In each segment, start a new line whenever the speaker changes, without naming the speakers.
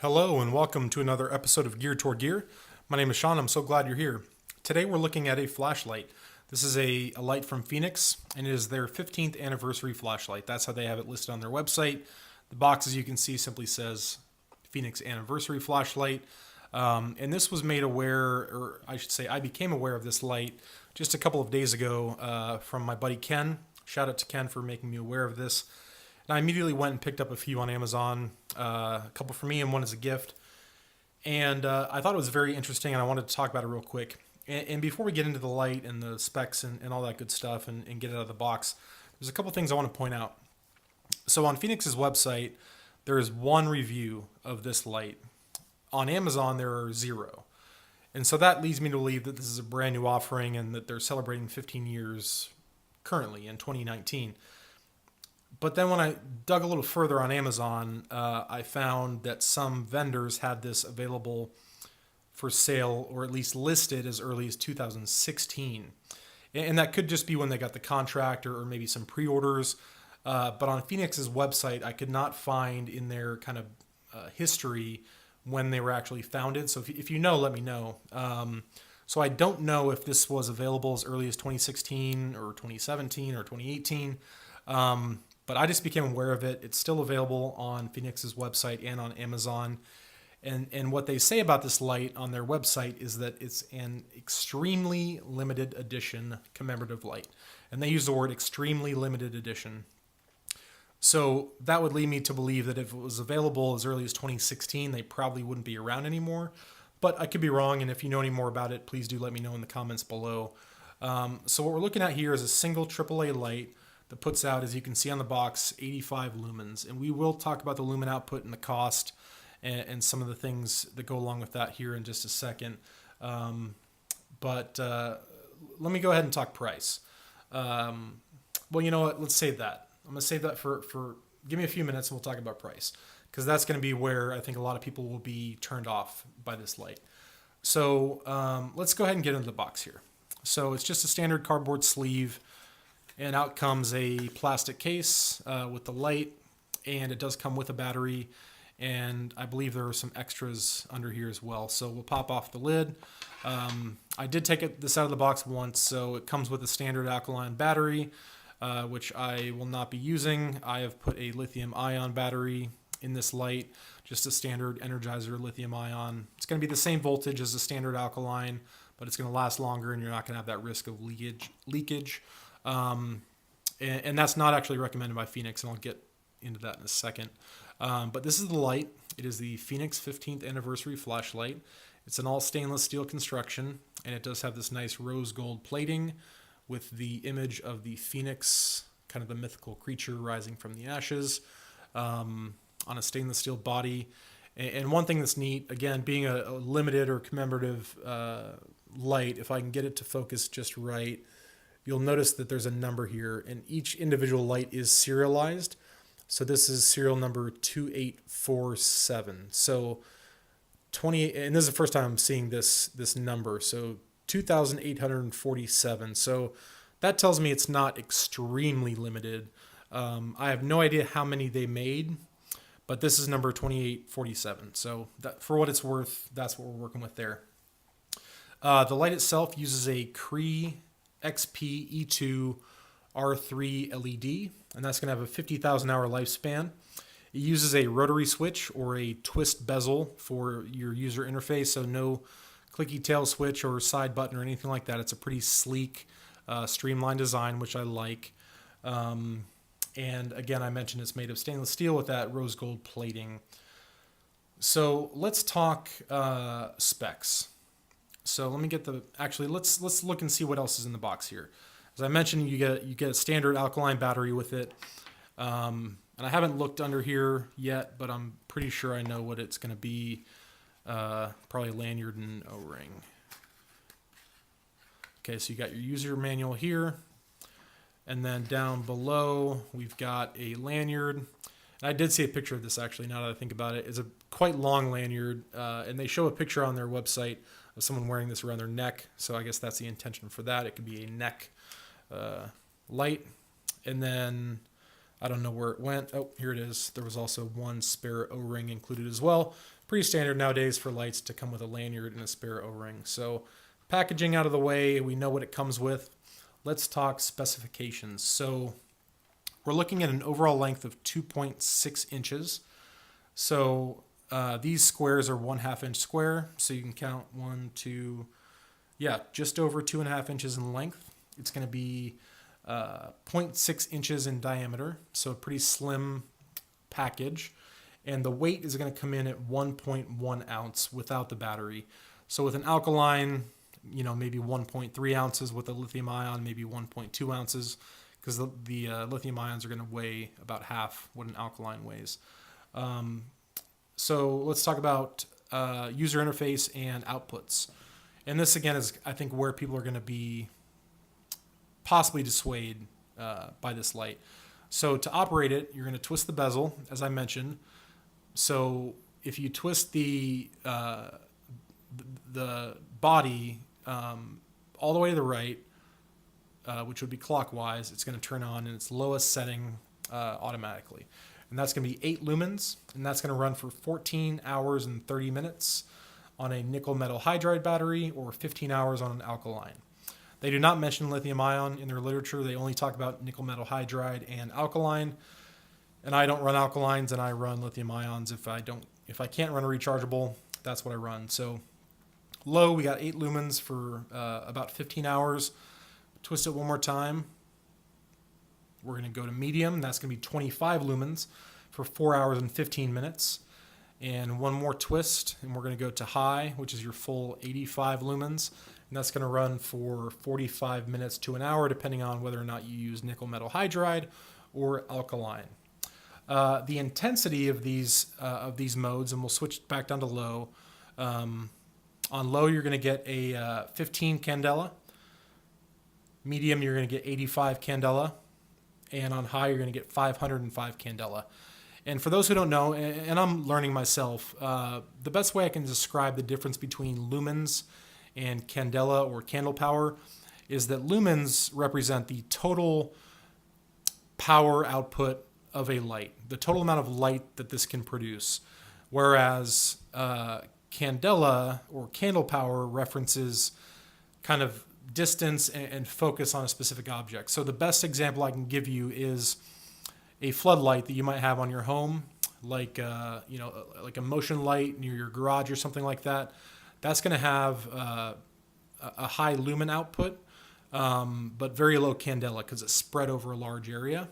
Hello and welcome to another episode of Gear Toward Gear. My name is Sean. I'm so glad you're here. Today we're looking at a flashlight. This is a light from Fenix, and it is their 15th anniversary flashlight. That's how they have it listed on their website. The box, as you can see, simply says Fenix anniversary flashlight. And this was made aware, or I should say I became aware of this light just a couple of days ago from my buddy Ken. Shout out to Ken for making me aware of this. And I immediately went and picked up a few on Amazon, a couple for me and one as a gift. And I thought it was very interesting, and I wanted to talk about it real quick. And before we get into the light and the specs and all that good stuff and get it out of the box, there's a couple things I want to point out. So on Fenix's website, there is one review of this light. On Amazon, there are 0. And so that leads me to believe that this is a brand new offering and that they're celebrating 15 years currently in 2019. But then when I dug a little further on Amazon, I found that some vendors had this available for sale, or at least listed as early as 2016. And that could just be when they got the contract or maybe some pre-orders. But on Fenix's website, I could not find in their kind of history when they were actually founded. So if you know, let me know. So I don't know if this was available as early as 2016 or 2017 or 2018. But I just became aware of it. It's still available on Fenix's website and on Amazon. And what they say about this light on their website is that it's an extremely limited edition commemorative light. And they use the word extremely limited edition. So that would lead me to believe that if it was available as early as 2016, they probably wouldn't be around anymore. But I could be wrong, and if you know any more about it, please do let me know in the comments below. So what we're looking at here is a single AAA light that puts out, as you can see on the box, 85 lumens. And we will talk about the lumen output and the cost and some of the things that go along with that here in just a second. But let me go ahead and talk price. Well, you know what? Let's save that. I'm going to save that for give me a few minutes and we'll talk about price, because that's going to be where I think a lot of people will be turned off by this light. So let's go ahead and get into the box here. So it's just a standard cardboard sleeve, and out comes a plastic case with the light, and it does come with a battery, and I believe there are some extras under here as well. So we'll pop off the lid. I did take this out of the box once, so it comes with a standard alkaline battery, which I will not be using. I have put a lithium-ion battery in this light, just a standard Energizer lithium-ion. It's going to be the same voltage as a standard alkaline, but it's going to last longer, and you're not going to have that risk of leakage. And that's not actually recommended by Fenix, and I'll get into that in a second. But this is the light. It is the Fenix 15th anniversary flashlight. It's an all stainless steel construction, and it does have this nice rose gold plating with the image of the Phoenix, kind of the mythical creature rising from the ashes, on a stainless steel body. And one thing that's neat, again, being a limited or commemorative light, if I can get it to focus just right, you'll notice that there's a number here, and each individual light is serialized. So this is serial number 2847. So 28, and this is the first time I'm seeing this number. So 2,847. So that tells me it's not extremely limited. I have no idea how many they made, but this is number 2847. So that, for what it's worth, that's what we're working with there. The light itself uses a Cree XP E2 R3 LED, and that's going to have a 50,000 hour lifespan. It uses a rotary switch or a twist bezel for your user interface, so no clicky tail switch or side button or anything like that. It's a pretty sleek, streamlined design, which I like. And again, I mentioned it's made of stainless steel with that rose gold plating. So let's talk specs. So let me get let's look and see what else is in the box here. As I mentioned, you get a standard alkaline battery with it. And I haven't looked under here yet, but I'm pretty sure I know what it's going to be. Probably lanyard and O-ring. Okay, so you got your user manual here. And then down below, we've got a lanyard. And I did see a picture of this, actually, now that I think about it. It's a quite long lanyard, and they show a picture on their website of someone wearing this around their neck. So I guess that's the intention for that. It could be a neck light. And then I don't know where it went. Oh, here it is. There was also one spare O-ring included as well. Pretty standard nowadays for lights to come with a lanyard and a spare O-ring. So packaging out of the way, we know what it comes with. Let's talk specifications. So we're looking at an overall length of 2.6 inches. So these squares are 1/2 inch square. So you can count 1, 2, just over 2.5 inches in length. It's going to be 0.6 inches in diameter. So a pretty slim package. And the weight is going to come in at 1.1 ounce without the battery. So with an alkaline, maybe 1.3 ounces. With a lithium ion, maybe 1.2 ounces, because the lithium ions are going to weigh about half what an alkaline weighs. So let's talk about user interface and outputs. And this, again, is, I think, where people are going to be possibly dissuaded by this light. So to operate it, you're going to twist the bezel, as I mentioned. So if you twist the body all the way to the right, which would be clockwise, it's going to turn on in its lowest setting automatically. And that's going to be 8 lumens, and that's going to run for 14 hours and 30 minutes on a nickel metal hydride battery, or 15 hours on an alkaline. They do not mention lithium ion in their literature. They only talk about nickel metal hydride and alkaline. And I don't run alkalines, and I run lithium ions. If I can't run a rechargeable, that's what I run. So low, we got 8 lumens for about 15 hours. Twist it one more time. We're going to go to medium. That's going to be 25 lumens for 4 hours and 15 minutes. And one more twist, and we're going to go to high, which is your full 85 lumens. And that's going to run for 45 minutes to an hour, depending on whether or not you use nickel metal hydride or alkaline. The intensity of these modes, and we'll switch back down to low. On low, you're going to get a 15 Candela. Medium, you're going to get 85 Candela. And on high, you're going to get 505 Candela. And for those who don't know, and I'm learning myself, the best way I can describe the difference between lumens and Candela or candle power is that lumens represent the total power output of a light, the total amount of light that this can produce, whereas Candela or candle power references kind of distance and focus on a specific object. So the best example I can give you is a floodlight that you might have on your home, like like a motion light near your garage or something like that. That's going to have a high lumen output, but very low candela because it's spread over a large area.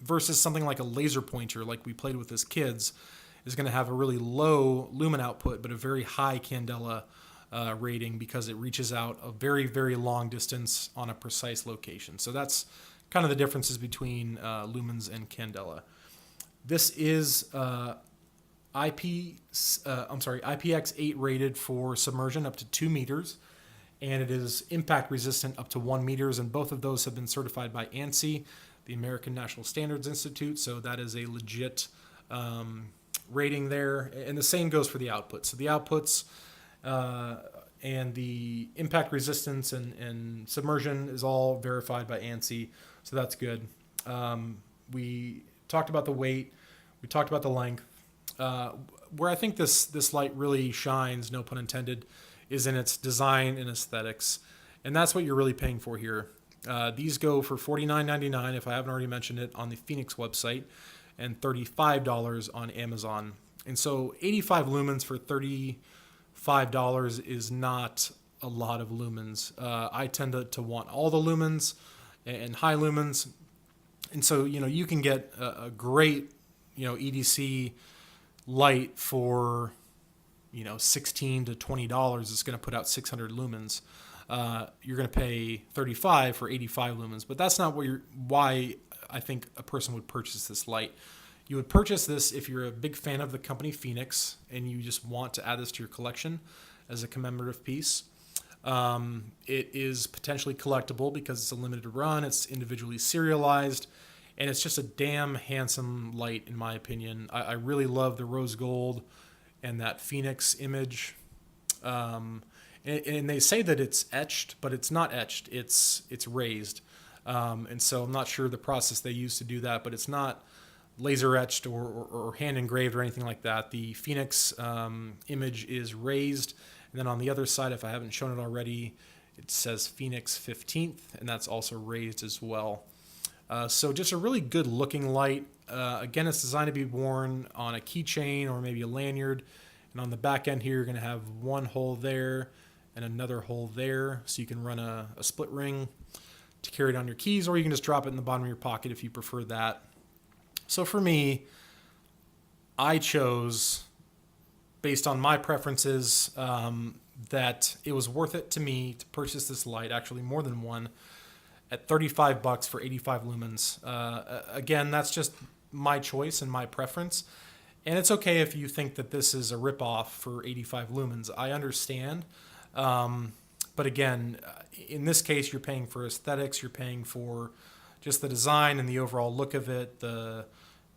Versus something like a laser pointer, like we played with as kids, is going to have a really low lumen output, but a very high candela rating because it reaches out a very, very long distance on a precise location. So that's kind of the differences between lumens and candela. This is IPX8 rated for submersion up to 2 meters, and it is impact resistant up to 1 meters, and both of those have been certified by ANSI, the American National Standards Institute, so that is a legit rating there. And the same goes for the outputs. So the outputs and the impact resistance and submersion is all verified by ANSI, so that's good. We talked about the weight. We talked about the length. Where I think this light really shines, no pun intended, is in its design and aesthetics. And that's what you're really paying for here. These go for $49.99, if I haven't already mentioned it, on the Fenix website, and $35 on Amazon. And so 85 lumens for $35 is not a lot of lumens. I tend to want all the lumens and high lumens. And so, you can get a great, EDC light for, $16 to $20. It's going to put out 600 lumens. You're going to pay $35 for 85 lumens, but that's not why I think a person would purchase this light. You would purchase this if you're a big fan of the company Fenix and you just want to add this to your collection as a commemorative piece. It is potentially collectible because it's a limited run, it's individually serialized, and it's just a damn handsome light in my opinion. I really love the rose gold and that Phoenix image. And they say that it's etched, but it's not etched. It's raised. And so I'm not sure the process they use to do that, but it's not laser etched or hand engraved or anything like that. The Fenix image is raised, and then on the other side, if I haven't shown it already, it says Fenix 15th, and that's also raised as well. So just a really good looking light. Again, it's designed to be worn on a keychain or maybe a lanyard. And on the back end here, you're going to have one hole there and another hole there. So you can run a split ring to carry it on your keys, or you can just drop it in the bottom of your pocket if you prefer that. So for me, I chose, based on my preferences, that it was worth it to me to purchase this light, actually more than one, at $35 for 85 lumens. Again, that's just my choice and my preference. And it's okay if you think that this is a ripoff for 85 lumens. I understand. But again, in this case, you're paying for aesthetics. You're paying for just the design and the overall look of it, the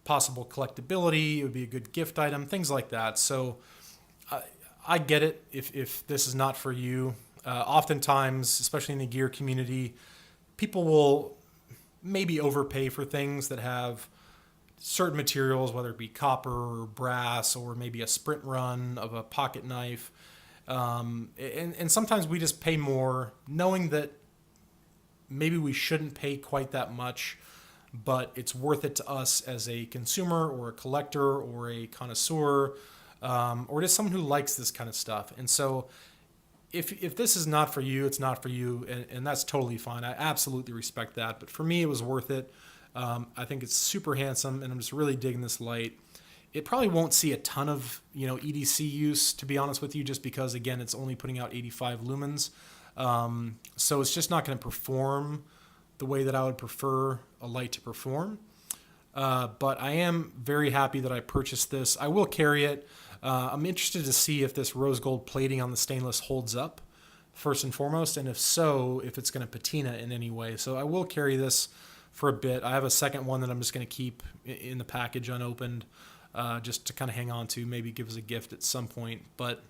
possible collectability. It would be a good gift item, things like that. So I get it if this is not for you. Oftentimes, especially in the gear community, people will maybe overpay for things that have certain materials, whether it be copper or brass or maybe a sprint run of a pocket knife. And sometimes we just pay more knowing that maybe we shouldn't pay quite that much, but it's worth it to us as a consumer or a collector or a connoisseur, or just someone who likes this kind of stuff. And so if this is not for you, it's not for you, and that's totally fine. I absolutely respect that. But for me, it was worth it. I think it's super handsome, and I'm just really digging this light. It probably won't see a ton of EDC use, to be honest with you, just because, again, it's only putting out 85 lumens. So it's just not going to perform the way that I would prefer a light to perform. But I am very happy that I purchased this. I will carry it. I'm interested to see if this rose gold plating on the stainless holds up, first and foremost, and if so, if it's going to patina in any way. So I will carry this for a bit. I have a second one that I'm just going to keep in the package unopened, just to kind of hang on to, maybe give as a gift at some point. But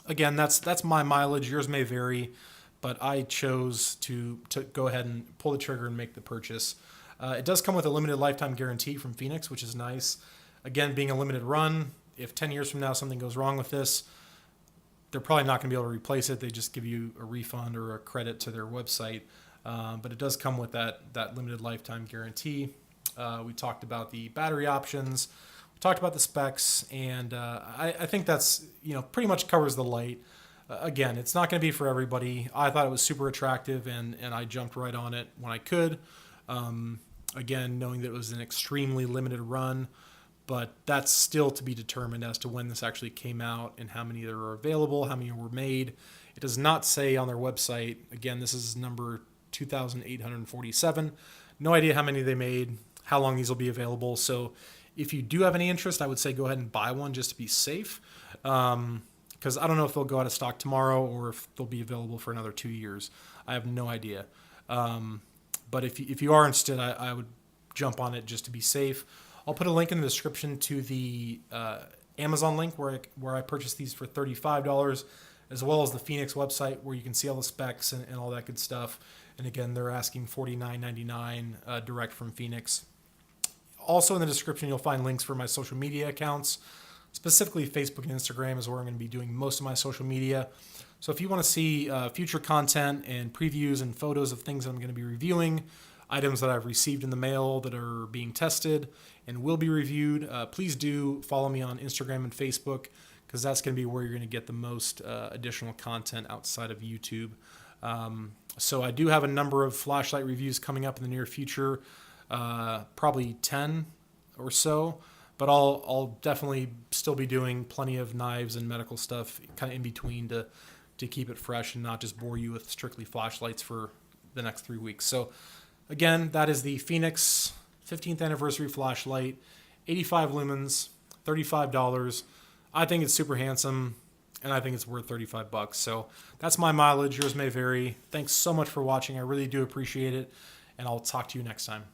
again, that's my mileage. Yours may vary, but I chose to go ahead and pull the trigger and make the purchase. It does come with a limited lifetime guarantee from Fenix, which is nice. Again, being a limited run, if 10 years from now something goes wrong with this, they're probably not going to be able to replace it. They just give you a refund or a credit to their website. But it does come with that limited lifetime guarantee. We talked about the battery options. We talked about the specs. And I think that's, pretty much covers the light. Again, it's not going to be for everybody. I thought it was super attractive, and I jumped right on it when I could. Again, knowing that it was an extremely limited run, but that's still to be determined as to when this actually came out and how many there are available, how many were made. It does not say on their website. Again, this is number 2,847. No idea how many they made, how long these will be available. So if you do have any interest, I would say go ahead and buy one just to be safe. Because I don't know if they'll go out of stock tomorrow or if they'll be available for another 2 years. I have no idea. But if you are interested, I would jump on it just to be safe. I'll put a link in the description to the Amazon link where I purchased these for $35, as well as the Fenix website where you can see all the specs and all that good stuff. And again, they're asking $49.99 direct from Fenix. Also in the description, you'll find links for my social media accounts. Specifically, Facebook and Instagram is where I'm going to be doing most of my social media. So if you want to see future content and previews and photos of things that I'm going to be reviewing, items that I've received in the mail that are being tested and will be reviewed, please do follow me on Instagram and Facebook, because that's going to be where you're going to get the most additional content outside of YouTube. So I do have a number of flashlight reviews coming up in the near future, probably 10 or so. But I'll definitely still be doing plenty of knives and medical stuff kind of in between to keep it fresh and not just bore you with strictly flashlights for the next 3 weeks. So again, that is the Fenix 15th anniversary flashlight, 85 lumens, $35. I think it's super handsome, and I think it's worth $35. So that's my mileage. Yours may vary. Thanks so much for watching. I really do appreciate it, and I'll talk to you next time.